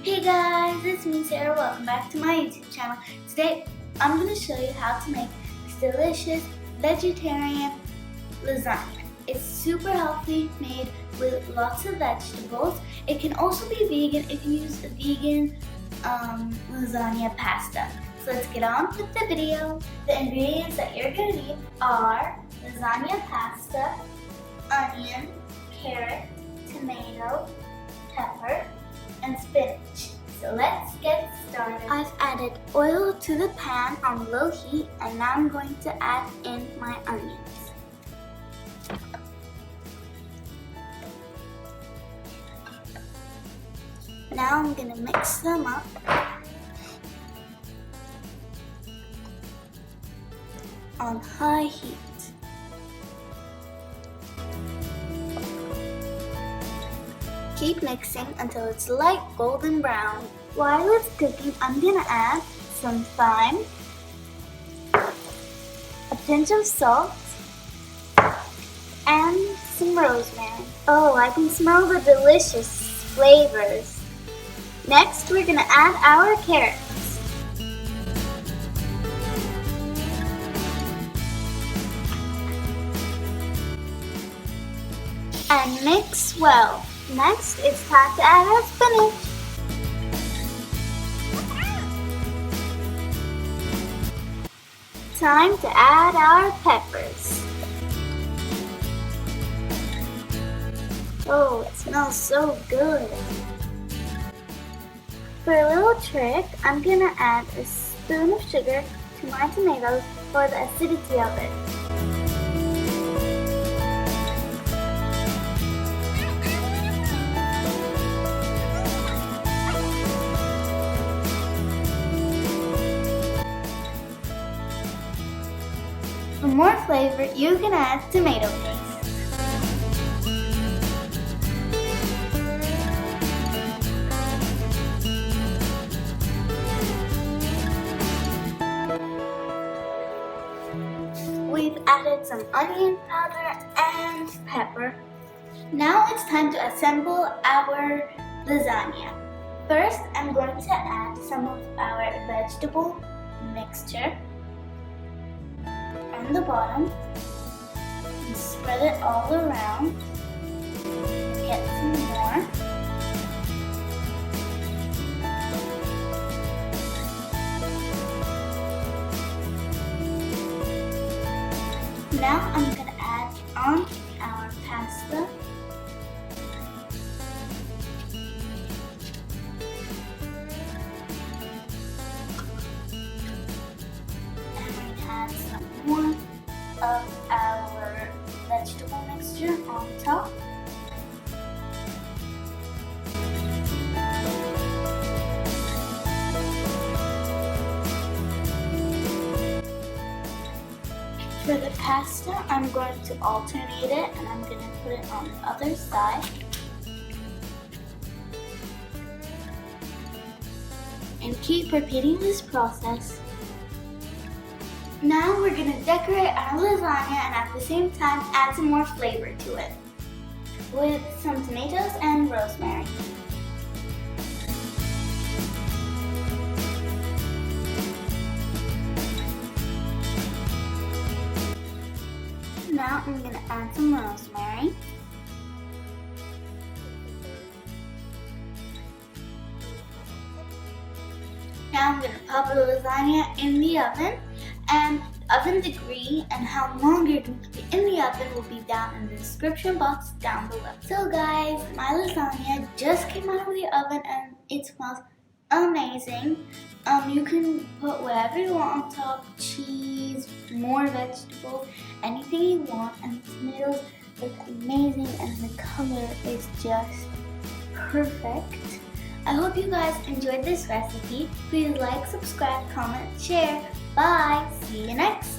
Hey guys, it's me Sarah. Welcome back to my YouTube channel. Today I'm going to show you how to make this delicious vegetarian lasagna. It's super healthy, made with lots of vegetables. It can also be vegan if you use a vegan lasagna pasta. So let's get on with the video. The ingredients that you're going to need are lasagna pasta, onion, carrot, tomato, pepper, and spinach. So let's get started. I've added oil to the pan on low heat, and now I'm going to add in my onions. Now I'm going to mix them up. On high heat. Keep mixing until it's light golden brown. While it's cooking, I'm gonna add some thyme, a pinch of salt, and some rosemary. Oh, I can smell the delicious flavors. Next, we're gonna add our carrots. And mix well. Next, it's time to add our spinach. Time to add our peppers. Oh, it smells so good. For a little trick, I'm gonna add a spoon of sugar to my tomatoes for the acidity of it. For more flavor, you can add tomato paste. We've added some onion powder and pepper. Now it's time to assemble our lasagna. First, I'm going to add some of our vegetable mixture on the bottom and spread it all around. Get some more. Now I'm going to add on our pasta. And we add some more of our vegetable mixture on top. For the pasta, I'm going to alternate it, and I'm going to put it on the other side. And keep repeating this process. Now we're going to decorate our lasagna and at the same time add some more flavor to it with some tomatoes and rosemary. Now I'm going to add some rosemary. Now I'm going to pop the lasagna in the oven, and the oven degree and how long you're going to be in the oven will be down in the description box down below. So guys, my lasagna just came out of the oven and it smells amazing. You can put whatever you want on top, cheese, more vegetables, anything you want, and the tomatoes look amazing and the color is just perfect. I hope you guys enjoyed this recipe. Please like, subscribe, comment, share. Bye! See you next time!